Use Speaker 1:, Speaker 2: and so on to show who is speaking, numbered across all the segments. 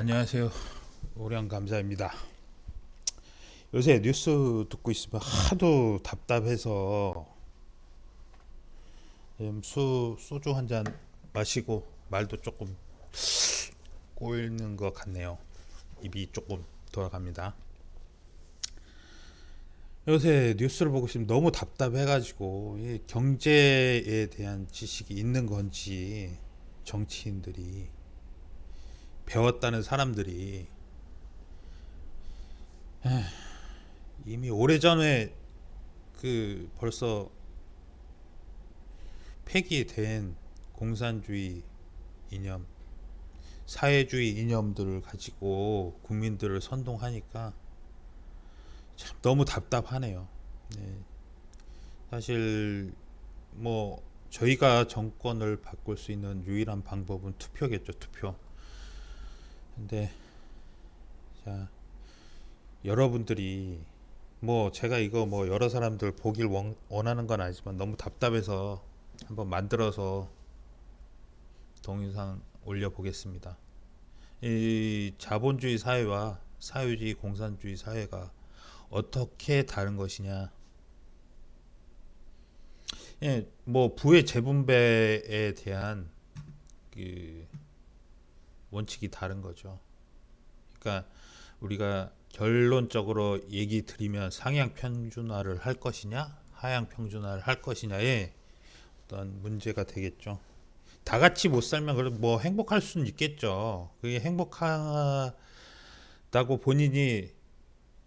Speaker 1: 안녕하세요. 오량감사입니다. 요새 뉴스 듣고 있으면 하도 답답해서 소주 한 잔 마시고 말도 조금 꼬이는 것 같네요. 입이 조금 돌아갑니다. 요새 뉴스를 보고 있으면 너무 답답해가지고 이 경제에 대한 지식이 있는 건지 정치인들이 배웠다는 사람들이 이미 오래전에 벌써 폐기된 공산주의 이념, 사회주의 이념들을 가지고 국민들을 선동하니까 참 너무 답답하네요. 네. 사실 뭐 저희가 정권을 바꿀 수 있는 유일한 방법은 투표겠죠, 투표. 근데 자, 여러분들이 뭐 제가 이거 뭐 여러 사람들 보길 원하는 건 아니지만 너무 답답해서 한번 만들어서 동영상 올려보겠습니다. 이 자본주의 사회와 사회주의 공산주의 사회가 어떻게 다른 것이냐. 예, 뭐 부의 재분배에 대한 그 원칙이 다른 거죠. 그러니까 우리가 결론적으로 얘기 드리면 상향 평준화를 할 것이냐, 하향 평준화를 할 것이냐에 어떤 문제가 되겠죠. 다 같이 못 살면 그래도 뭐 행복할 수는 있겠죠. 그게 행복하다고 본인이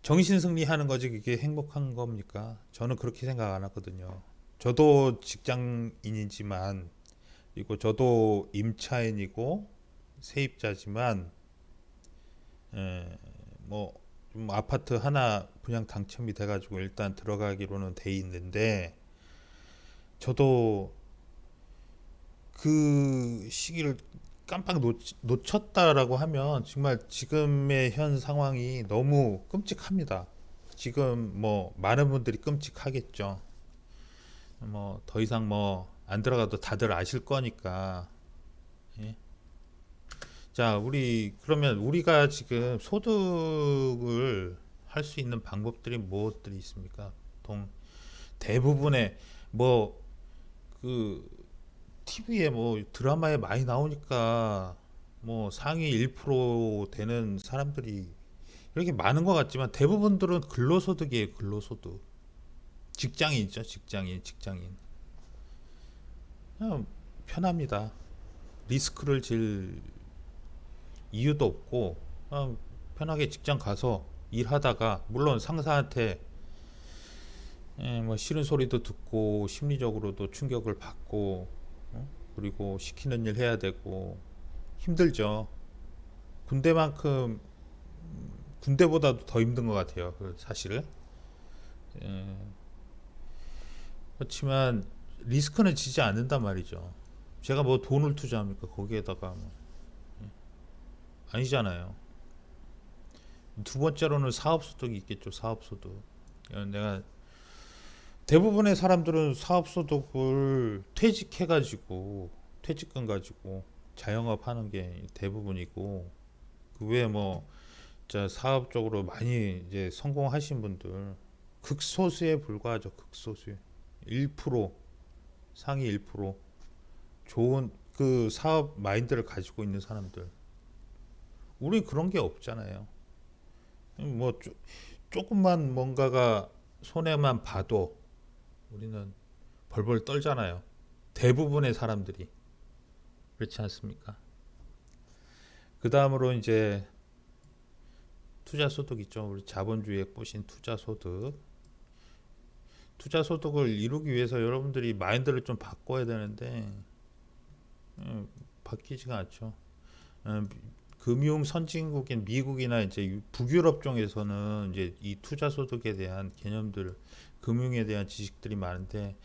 Speaker 1: 정신 승리하는 거지 그게 행복한 겁니까? 저는 그렇게 생각 안 하거든요. 저도 직장인이지만 그리고 저도 임차인이고 세입자지만 뭐좀 아파트 하나 분양 당첨이 돼가지고 일단 들어가기로는 돼 있는데 저도 그 시기를 깜빡 놓쳤다라고 하면 정말 지금의 현 상황이 너무 끔찍합니다. 지금 뭐 많은 분들이 끔찍하겠죠. 뭐 더 이상 뭐 안 들어가도 다들 아실 거니까. 예. 자, 우리 그러면 우리가 지금 소득을 할 수 있는 방법들이 무엇들이 있습니까? 대부분의 뭐 그 TV에 뭐 드라마에 많이 나오니까 뭐 상위 1% 되는 사람들이 이렇게 많은 것 같지만 대부분들은 근로소득이에요, 근로소득. 직장인이죠, 직장인. 그냥 편합니다. 리스크를 질 이유도 없고 그냥 편하게 직장 가서 일하다가 물론 상사한테 뭐 싫은 소리도 듣고 심리적으로도 충격을 받고 그리고 시키는 일 해야 되고 힘들죠. 군대만큼 군대보다도 더 힘든 것 같아요. 사실은. 예, 그렇지만 리스크는 지지 않는단 말이죠. 제가 뭐 돈을 투자합니까? 거기에다가 뭐. 아니잖아요. 두 번째로는 사업소득이 있겠죠. 사업소득. 내가 대부분의 사람들은 사업소득을 퇴직해가지고 퇴직금 가지고 자영업 하는 게 대부분이고 그 외에 뭐 사업적으로 많이 이제 성공하신 분들 극소수에 불과하죠. 극소수 1% 상위 1% 좋은 그 사업 마인드를 가지고 있는 사람들 우리 그런 게 없잖아요. 뭐 조금만 뭔가가 손해만 봐도 우리는 벌벌 떨잖아요. 대부분의 사람들이 그렇지 않습니까? 그 다음으로 이제 투자 소득 있죠. 우리 자본주의에 꼬신 투자 소득. 투자 소득을 이루기 위해서 여러분들이 마인드를 좀 바꿔야 되는데 바뀌지가 않죠. 음, 금융 선진국인 미국이나 이제 북유럽 쪽에서는 이제 이 투자 소득에 대한 개념들, 금융에 대한 지식들이 많은데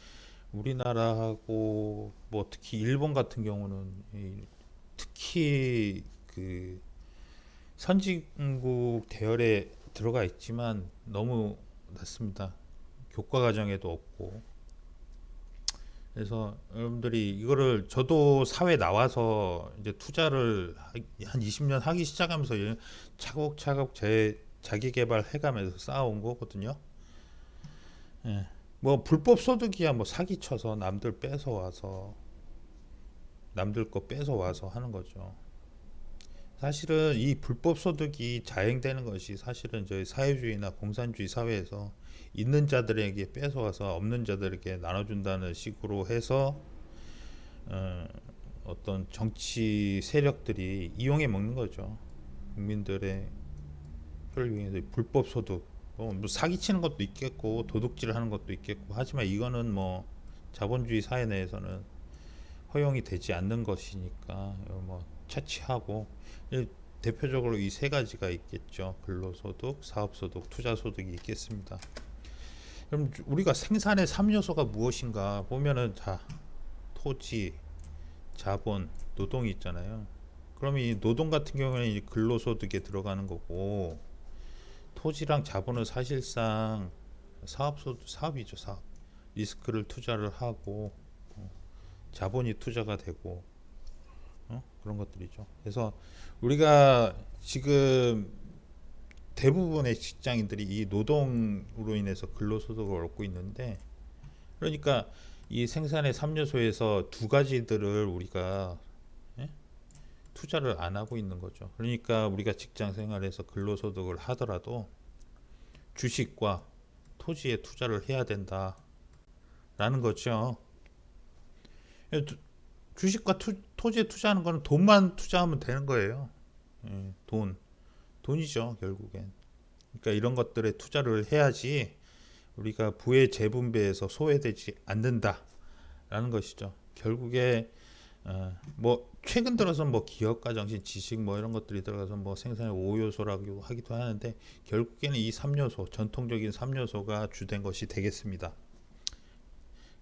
Speaker 1: 우리나라하고 뭐 특히 일본 같은 경우는 특히 그 선진국 대열에 들어가 있지만 너무 낮습니다. 교과 과정에도 없고 그래서 여러분들이 이거를 저도 사회 나와서 이제 투자를 한 20년 하기 시작하면서 차곡차곡 제 자기 개발 해가면서 쌓아온 거거든요. 예. 뭐 불법 소득이야 뭐 사기쳐서 남들 뺏어와서 남들 거 뺏어와서 하는 거죠. 사실은 이 불법 소득이 자행되는 것이 사실은 저희 사회주의나 공산주의 사회에서 있는 자들에게 뺏어와서 없는 자들에게 나눠준다는 식으로 해서 어, 어떤 정치 세력들이 이용해 먹는 거죠. 국민들의 표를 이용해서 불법 소득, 뭐 사기치는 것도 있겠고 도둑질하는 것도 있겠고 하지만 이거는 뭐 자본주의 사회 내에서는 허용이 되지 않는 것이니까 뭐 차치하고 대표적으로 이 세 가지가 있겠죠. 근로소득, 사업소득, 투자소득이 있겠습니다. 그럼 우리가 생산의 3요소가 무엇인가 보면은 자 토지, 자본, 노동이 있잖아요. 그럼 이 노동 같은 경우에는 이 근로소득에 들어가는 거고 토지랑 자본은 사실상 사업이죠. 사업. 리스크를 투자를 하고 자본이 투자가 되고 그런 것들이죠. 그래서 우리가 지금 대부분의 직장인들이 이 노동으로 인해서 근로소득을 얻고 있는데 그러니까 이 생산의 3요소에서 두 가지들을 우리가 예? 투자를 안 하고 있는 거죠. 그러니까 우리가 직장 생활에서 근로소득을 하더라도 주식과 토지에 투자를 해야 된다라는 거죠. 주식과 토지에 투자하는 거는 돈만 투자하면 되는 거예요. 예, 돈이죠, 결국엔. 그러니까 이런 것들에 투자를 해야지 우리가 부의 재분배에서 소외되지 않는다라는 것이죠. 결국에 뭐 최근 들어서 뭐 기업가 정신, 지식 뭐 이런 것들이 들어가서 뭐 생산의 5요소라고 하기도 하는데 결국에는 이 3요소, 전통적인 3요소가 주된 것이 되겠습니다.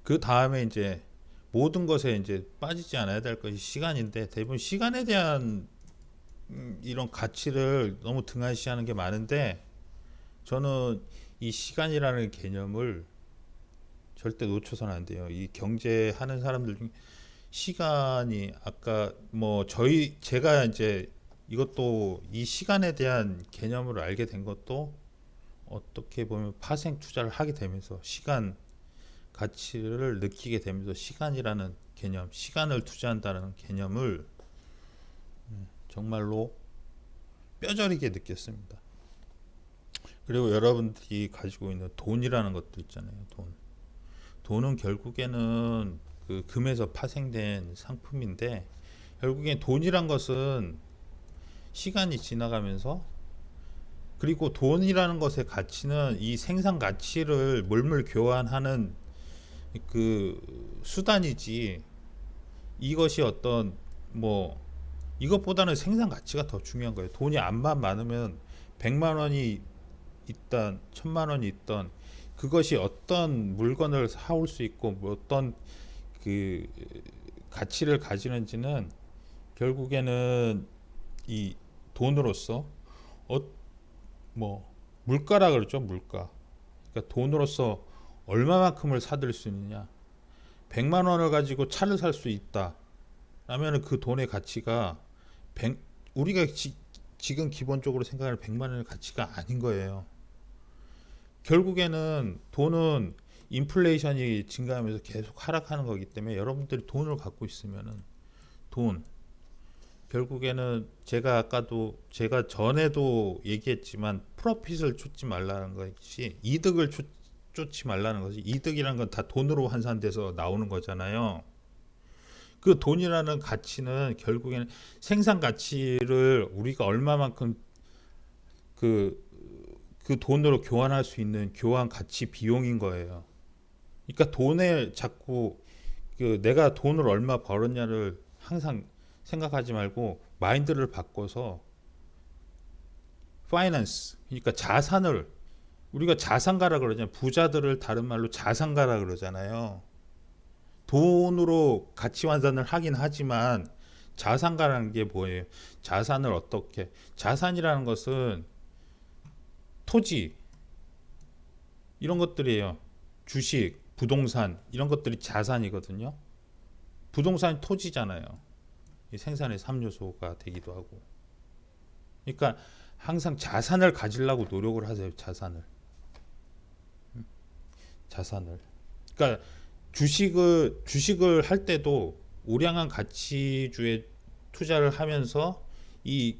Speaker 1: 그 다음에 이제 모든 것에 이제 빠지지 않아야 될 것이 시간인데 대부분 시간에 대한 이런 가치를 너무 등한시하는 게 많은데 저는 이 시간이라는 개념을 절대 놓쳐서는 안 돼요. 이 경제하는 사람들 중에 시간이 아까 뭐 제가 이제 이것도 이 시간에 대한 개념을 알게 된 것도 어떻게 보면 파생 투자를 하게 되면서 시간 가치를 느끼게 되면서 시간이라는 개념, 시간을 투자한다는 개념을 정말로 뼈저리게 느꼈습니다. 그리고 여러분들이 가지고 있는 돈이라는 것도 있잖아요. 돈은 결국에는 그 금에서 파생된 상품인데 결국엔 돈이란 것은 시간이 지나가면서 그리고 돈이라는 것의 가치는 이 생산 가치를 물물 교환하는 그 수단이지 이것이 어떤 뭐 이것보다는 생산 가치가 더 중요한 거예요. 돈이 암만 많으면 100만 원이 있던 1000만 원이 있던 그것이 어떤 물건을 사올 수 있고 뭐 어떤 그 가치를 가지는지는 결국에는 이 돈으로서 뭐 물가라 그러죠. 물가. 그러니까 돈으로서 얼마만큼을 사들 수 있느냐. 100만 원을 가지고 차를 살 수 있다. 라면 그 돈의 가치가 우리가 지금 기본적으로 생각하는 100만 원의 가치가 아닌 거예요. 결국에는 돈은 인플레이션이 증가하면서 계속 하락하는 거기 때문에 여러분들이 돈을 갖고 있으면은 결국에는 제가 전에도 얘기했지만 프로핏을 쫓지 말라는 것이 이득을 쫓지 말라는 것이 이득이라는 건 다 돈으로 환산돼서 나오는 거잖아요. 그 돈이라는 가치는 결국에는 생산 가치를 우리가 얼마만큼 그 돈으로 교환할 수 있는 교환 가치 비용인 거예요. 그러니까 돈에 자꾸 내가 돈을 얼마 벌었냐를 항상 생각하지 말고 마인드를 바꿔서 파이낸스 그러니까 자산을 우리가 자산가라 그러잖아요. 부자들을 다른 말로 자산가라 그러잖아요. 돈으로 가치 환산을 하긴 하지만 자산가라는 게 뭐예요? 자산을 어떻게 자산이라는 것은 토지 이런 것들이에요. 주식 부동산 이런 것들이 자산이거든요. 부동산이 토지잖아요. 이 생산의 3요소가 되기도 하고. 그러니까 항상 자산을 가지려고 노력을 하세요. 자산을. 그러니까 주식을 할 때도 우량한 가치주에 투자를 하면서 이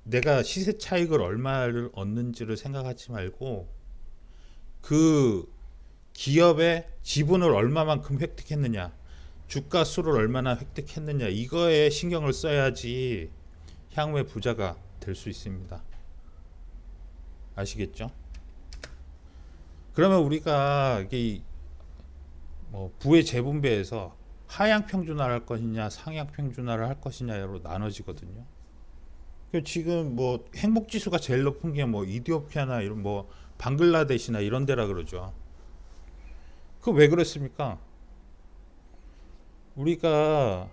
Speaker 1: 내가 시세 차익을 얼마를 얻는지를 생각하지 말고 그 기업의 지분을 얼마만큼 획득했느냐, 주가 수를 얼마나 획득했느냐, 이거에 신경을 써야지 향후에 부자가 될 수 있습니다. 아시겠죠? 그러면 우리가 이게 뭐 부의 재분배에서 하향 평준화를 할 것이냐, 상향 평준화를 할 것이냐로 나눠지거든요. 지금 뭐 행복 지수가 제일 높은 게 뭐 이디오피아나 이런 뭐 방글라데시나 이런 데라 그러죠. 그 왜 그랬습니까? 우리가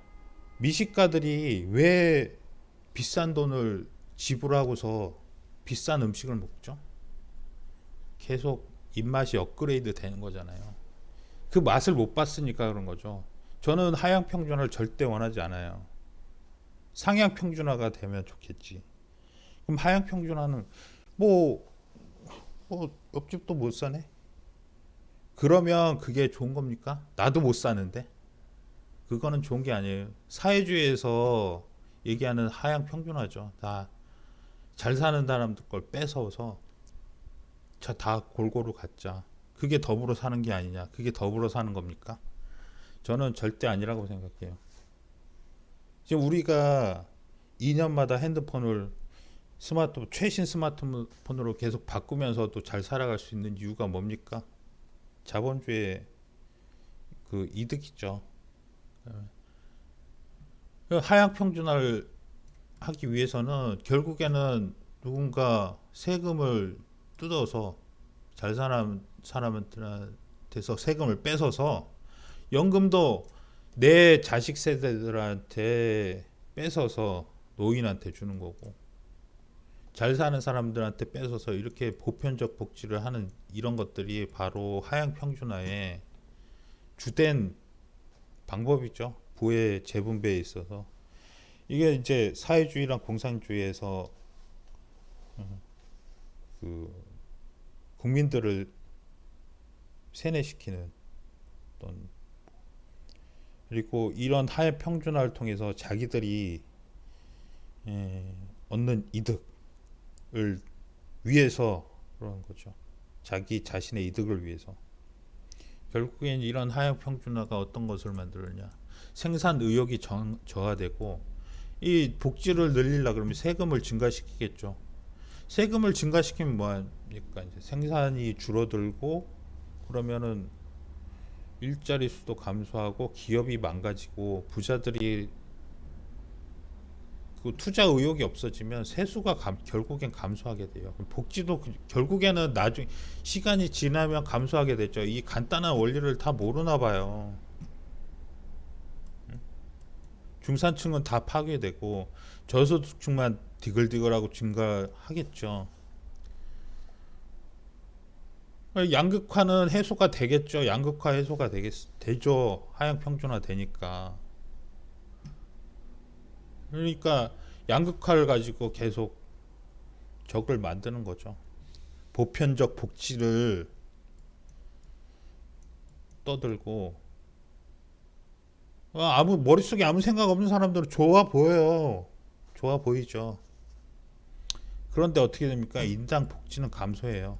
Speaker 1: 미식가들이 왜 비싼 돈을 지불하고서 비싼 음식을 먹죠? 계속 입맛이 업그레이드 되는 거잖아요. 그 맛을 못 봤으니까 그런 거죠. 저는 하향 평준화를 절대 원하지 않아요. 상향 평준화가 되면 좋겠지. 그럼 하향 평준화는 뭐, 뭐 옆집도 못 사네? 그러면 그게 좋은 겁니까? 나도 못 사는데? 그거는 좋은 게 아니에요. 사회주의에서 얘기하는 하향 평준화죠. 다 잘 사는 사람들 걸 뺏어서 다 골고루 갖자. 그게 더불어 사는 게 아니냐? 그게 더불어 사는 겁니까? 저는 절대 아니라고 생각해요. 지금 우리가 2년마다 핸드폰을 최신 스마트폰으로 계속 바꾸면서도 잘 살아갈 수 있는 이유가 뭡니까? 자본주의 그 이득이죠. 하향 평준화를 하기 위해서는 결국에는 누군가 세금을 뜯어서 잘 사는 사람한테서 세금을 뺏어서 연금도 내 자식 세대들한테 뺏어서 노인한테 주는 거고 잘 사는 사람들한테 뺏어서 이렇게 보편적 복지를 하는 이런 것들이 바로 하향 평준화의 주된 방법이죠. 부의 재분배에 있어서 이게 이제 사회주의랑 공산주의에서 그 국민들을 세뇌시키는 어떤 그리고 이런 하향 평준화를 통해서 자기들이 얻는 이득을 위해서 그러는 거죠. 자기 자신의 이득을 위해서. 결국엔 이런 하향 평준화가 어떤 것을 만들었냐? 생산 의욕이 저하되고 이 복지를 늘리려 그러면 세금을 증가시키겠죠. 세금을 증가시키면 뭐하니까 이제 생산이 줄어들고 그러면은 일자리 수도 감소하고 기업이 망가지고 부자들이 그 투자 의욕이 없어지면 세수가 결국엔 감소하게 돼요. 복지도 결국에는 나중에 시간이 지나면 감소하게 되죠. 이 간단한 원리를 다 모르나 봐요. 중산층은 다 파괴되고 저소득층만 디글디글하고 증가하겠죠. 양극화는 해소가 되겠죠. 양극화 해소가 되죠. 하향 평준화 되니까. 그러니까 양극화를 가지고 계속 적을 만드는 거죠. 보편적 복지를 떠들고 아무 머릿속에 아무 생각 없는 사람들은 좋아 보여요. 좋아 보이죠. 그런데 어떻게 됩니까? 인당 복지는 감소해요.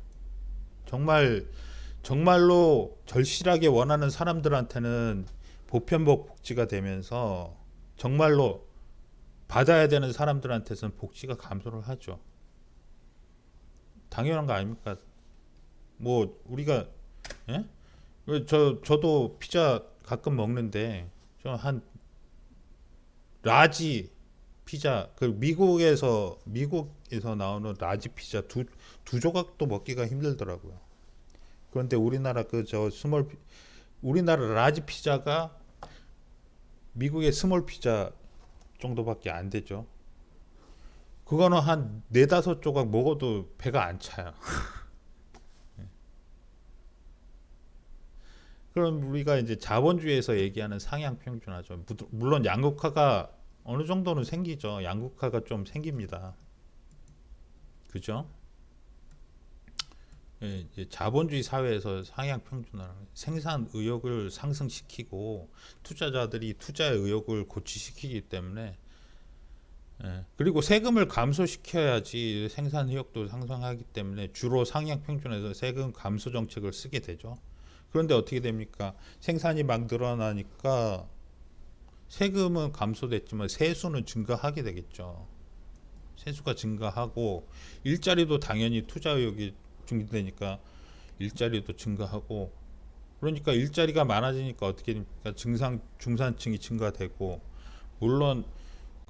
Speaker 1: 정말로 절실하게 원하는 사람들한테는 보편적 복지가 되면서 정말로 받아야 되는 사람들한테서는 복지가 감소를 하죠. 당연한 거 아닙니까? 뭐 우리가 예? 저도 피자 가끔 먹는데 저 한 라지 피자 그 미국에서 나오는 라지 피자 두 조각도 먹기가 힘들더라고요. 그런데 우리나라 우리나라 라지 피자가 미국의 스몰 피자 정도밖에 안 되죠. 그거는 한 네다섯 조각 먹어도 배가 안 차요. 그럼 우리가 이제 자본주의에서 얘기하는 상향 평준화죠. 물론 양극화가 어느 정도는 생기죠. 양극화가 좀 생깁니다. 그죠? 예, 이제 자본주의 사회에서 상향 평준화는 생산 의욕을 상승시키고 투자자들이 투자의 의욕을 고취시키기 때문에 예, 그리고 세금을 감소시켜야지 생산 의욕도 상승하기 때문에 주로 상향 평준에서 세금 감소 정책을 쓰게 되죠. 그런데 어떻게 됩니까? 생산이 막 늘어나니까 세금은 감소됐지만 세수는 증가하게 되겠죠. 세수가 증가하고 일자리도 당연히 투자 의욕이 증대되니까 일자리도 증가하고 그러니까 일자리가 많아지니까 어떻게 됩니까? 중산층이 증가되고 물론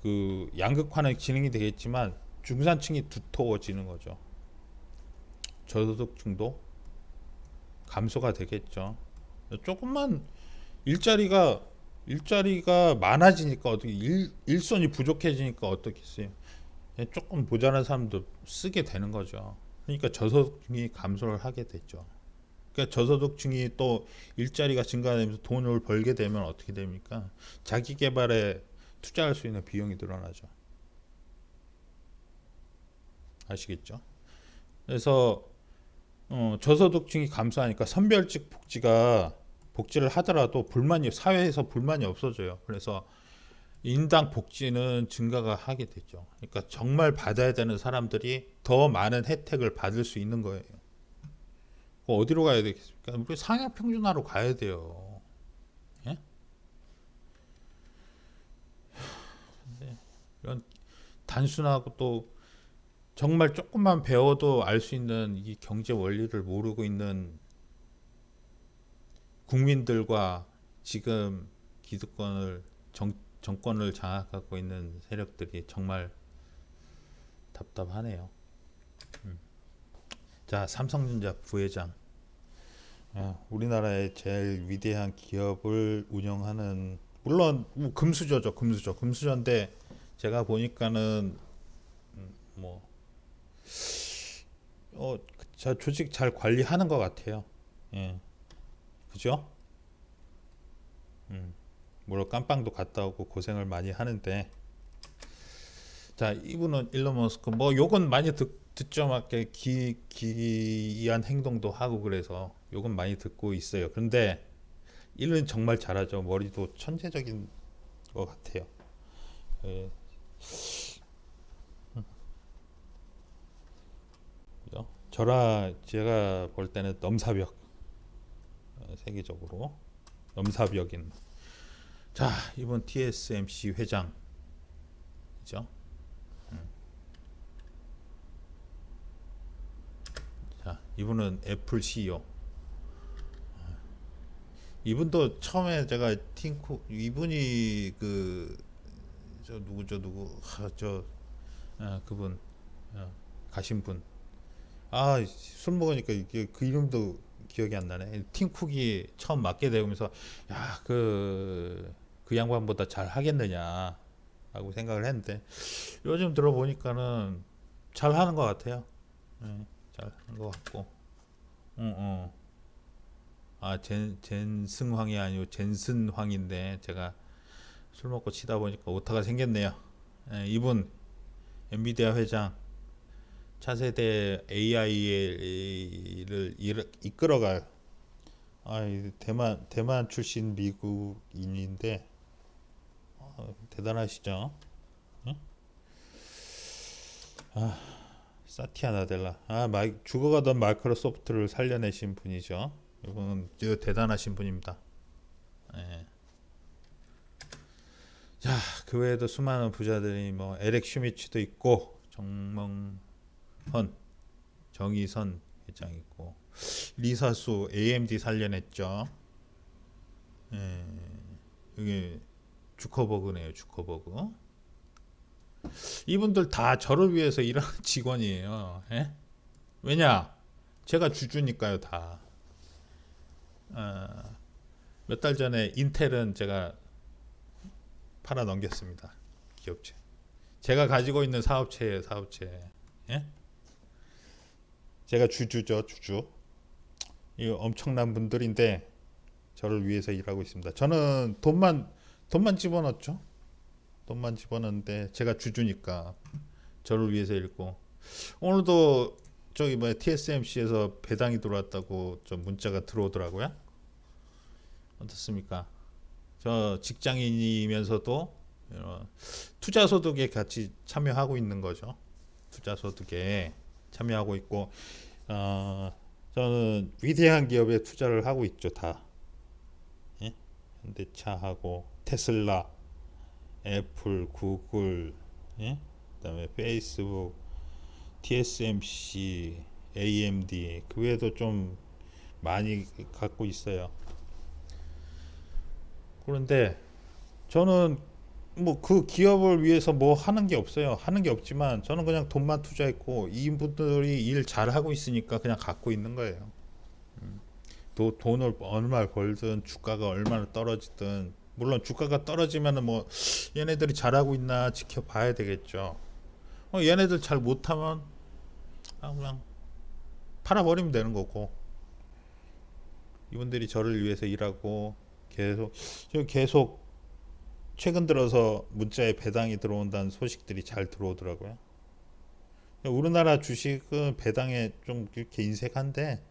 Speaker 1: 그 양극화는 진행이 되겠지만 중산층이 두터워지는 거죠. 저소득층도 감소가 되겠죠. 조금만 일자리가 일자리가 많아지니까 어떻게 일손이 부족해지니까 어떻겠어요? 조금 모자란 사람도 쓰게 되는 거죠. 그러니까 저소득층이 감소를 하게 됐죠. 그러니까 저소득층이 또 일자리가 증가되면서 돈을 벌게 되면 어떻게 됩니까? 자기 개발에 투자할 수 있는 비용이 늘어나죠. 아시겠죠? 그래서 저소득층이 감소하니까 선별직 복지를 하더라도 불만이 사회에서 불만이 없어져요. 그래서 인당 복지는 증가가 하게 되죠. 그러니까 정말 받아야 되는 사람들이 더 많은 혜택을 받을 수 있는 거예요. 어디로 가야 되겠습니까? 우리 상향 평준화로 가야 돼요. 예? 이런 단순하고 또 정말 조금만 배워도 알 수 있는 이 경제 원리를 모르고 있는 국민들과 지금 정권을 장악하고 있는 세력들이 정말 답답하네요. 자, 삼성전자 부회장. 우리나라의 제일 위대한 기업을 운영하는 물론 뭐 금수저죠, 금수저인데 제가 보니까는 뭐 조직 잘 관리하는 것 같아요. 예, 그죠? 물론 깜빵도 갔다 오고 고생을 많이 하는데 자 이분은 일론 머스크 뭐 욕은 많이 듣죠. 막 이렇게 기이한 행동도 하고 그래서 욕은 많이 듣고 있어요. 그런데 일은 정말 잘하죠. 머리도 천재적인 것 같아요. 예, 제가 볼 때는 넘사벽 세계적으로 넘사벽인 자 이번 TSMC 회장이죠. 자 이분은 애플 CEO. 이분도 처음에 제가 팀쿡 이분이 그 저 누구 그분 가신 분. 술 먹으니까 이게 그 이름도 기억이 안 나네. 팀쿡이 처음 맡게 되면서 야, 그 양반보다 잘 하겠느냐라고 생각을 했는데 요즘 들어보니까는 잘 하는 것 같아요. 예, 잘 하는 것 같고. 젠승황이 아니고 젠슨황인데 제가 술 먹고 치다 보니까 오타가 생겼네요. 예, 이분 엔비디아 회장 차세대 AI를 이끌어갈 대만 출신 미국인인데 대단하시죠? 응? 사티아 나델라 죽어가던 마이크로소프트를 살려내신 분이죠. 이분은 대단하신 분입니다. 예. 자, 그 외에도 수많은 부자들이 뭐 에렉 슈미츠도 있고 정몽헌, 정의선 회장 있고 리사수 AMD 살려냈죠. 예, 이게 주커버그네요, 주커버그. 이분들 다 저를 위해서 일하는 직원이에요. 예? 왜냐? 제가 주주니까요, 다. 몇 달 전에 인텔은 제가 팔아 넘겼습니다. 기업체. 제가 가지고 있는 사업체예요, 사업체. 예? 제가 주주죠, 주주. 이 엄청난 분들인데 저를 위해서 일하고 있습니다. 저는 돈만 집어넣죠. 돈만 집어넣는데 제가 주주니까 저를 위해서 일고, 오늘도 저기 뭐 TSMC에서 배당이 들어왔다고 좀 문자가 들어오더라고요. 어떻습니까? 저 직장인이면서도 투자 소득에 같이 참여하고 있는 거죠. 투자 소득에 참여하고 있고, 어, 저는 위대한 기업에 투자를 하고 있죠, 다. 예? 현대차하고 테슬라, 애플, 구글, 예? 그다음에 페이스북, TSMC, AMD, 그 외에도 좀 많이 갖고 있어요. 그런데 저는 뭐 그 기업을 위해서 뭐 하는 게 없어요. 하는 게 없지만 저는 그냥 돈만 투자했고, 이분들이 일 잘하고 있으니까 그냥 갖고 있는 거예요. 또 돈을 얼마 벌든 주가가 얼마나 떨어지든, 물론 주가가 떨어지면은 뭐 얘네들이 잘하고 있나 지켜봐야 되겠죠. 얘네들 잘 못하면 그냥 팔아버리면 되는 거고, 이분들이 저를 위해서 일하고 계속 최근 들어서 문자에 배당이 들어온다는 소식들이 잘 들어오더라고요. 우리나라 주식은 배당에 좀 이렇게 인색한데,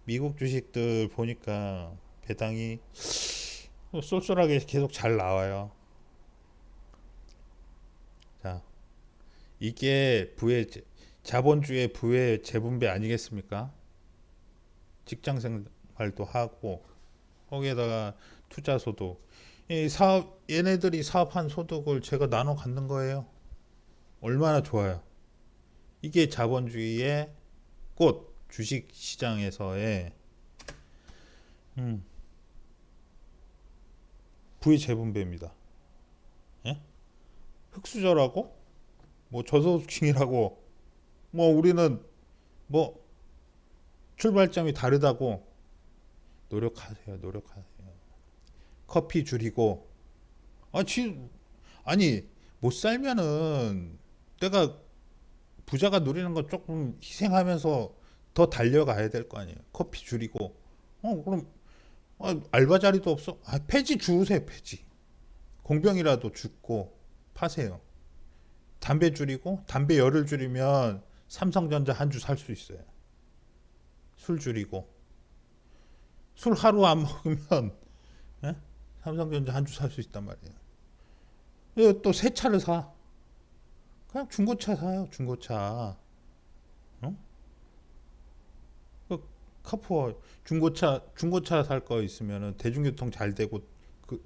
Speaker 1: 미국 주식들 보니까 배당이 쏠쏠하게 계속 잘 나와요. 자, 이게 자본주의 부의 재분배 아니겠습니까? 직장 생활도 하고 거기에다가 투자 소득, 이 사업, 얘네들이 사업한 소득을 제가 나눠 갖는 거예요. 얼마나 좋아요. 이게 자본주의의 꽃, 주식 시장에서의 음, 부의 재분배입니다. 예? 흑수저라고? 뭐 저소득층이라고? 뭐 우리는 뭐 출발점이 다르다고? 노력하세요, 노력하세요. 커피 줄이고, 아, 아니, 못 살면은 내가 부자가 누리는 거 조금 희생하면서 더 달려가야 될 거 아니에요. 커피 줄이고, 그럼 알바 자리도 없어? 폐지 주우세요, 폐지. 공병이라도 줍고 파세요. 담배 줄이고, 담배 열을 줄이면 삼성전자 한 주 살 수 있어요. 술 줄이고, 술 하루 안 먹으면 예? 삼성전자 한 주 살 수 있단 말이에요. 또 새 차를 사. 그냥 중고차 사요, 중고차. 어? 그 카푸어 중고차 살 거 있으면은 대중교통 잘 되고 그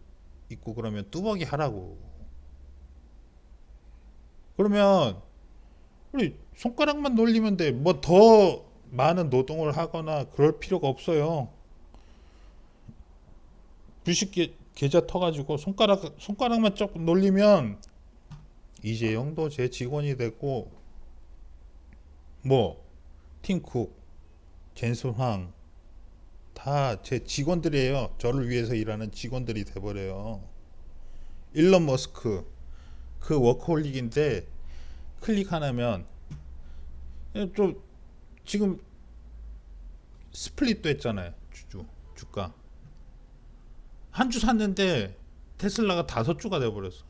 Speaker 1: 있고 그러면 뚜벅이 하라고. 그러면 우리 손가락만 놀리면 돼. 뭐 더 많은 노동을 하거나 그럴 필요가 없어요. 주식 계좌 터가지고 손가락만 조금 놀리면 이재용도 제 직원이 되고, 뭐 팀쿡, 젠슨황 다 제 직원들이에요. 저를 위해서 일하는 직원들이 돼버려요. 일론 머스크 그 워커홀릭인데 클릭 하나면 좀, 지금 스플릿도 했잖아요. 주가 한 주 샀는데 테슬라가 5주가 돼버렸어.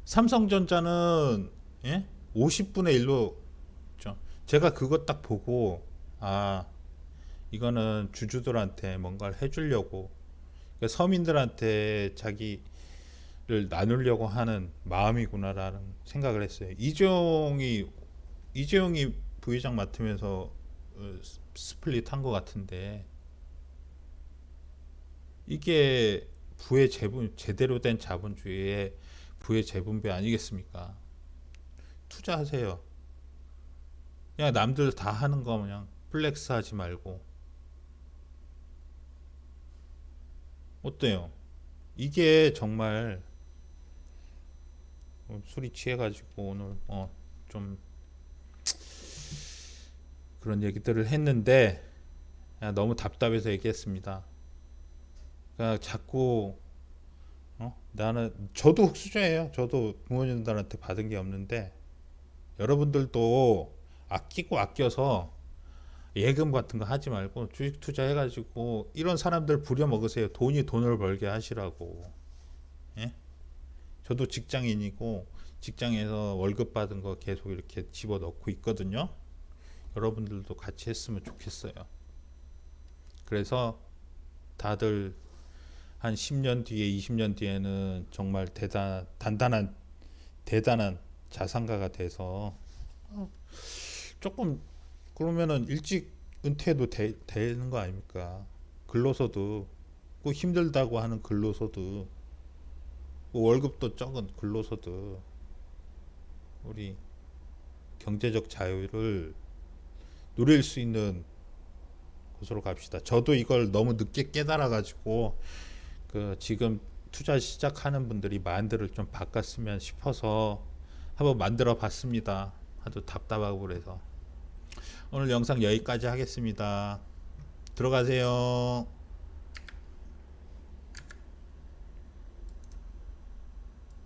Speaker 1: 삼성전자는 예? 50분의 1로, 제가 그거 딱 보고, 아, 이거는 주주들한테 뭔가를 해주려고, 그러니까 서민들한테 자기를 나누려고 하는 마음이구나라는 생각을 했어요. 이재용이 부회장 맡으면서 스플릿 한 것 같은데, 이게 제대로 된 자본주의의 부의 재분배 아니겠습니까? 투자하세요. 그냥 남들 다 하는 거 그냥 플렉스 하지 말고. 어때요? 이게 정말, 술이 취해가지고 오늘 좀 그런 얘기들을 했는데, 너무 답답해서 얘기했습니다. 그러니까 자꾸 저도 흑수저예요. 저도 부모님들한테 받은 게 없는데, 여러분들도 아끼고 아껴서 예금 같은 거 하지 말고 주식 투자해가지고 이런 사람들 부려먹으세요. 돈이 돈을 벌게 하시라고. 예? 저도 직장인이고 직장에서 월급 받은 거 계속 이렇게 집어넣고 있거든요. 여러분들도 같이 했으면 좋겠어요. 그래서 다들 한 10년 뒤에 20년 뒤에는 정말 대단한 자산가가 돼서 조금 그러면은 일찍 은퇴해도 되는 거 아닙니까? 근로소득 꼭 힘들다고 하는 근로소득 월급도 적은 근로소득 우리 경제적 자유를 누릴 수 있는 곳으로 갑시다. 저도 이걸 너무 늦게 깨달아 가지고 그 지금 투자 시작하는 분들이 마인드를 좀 바꿨으면 싶어서 한번 만들어 봤습니다. 하도 답답하고 그래서 오늘 영상 여기까지 하겠습니다. 들어가세요.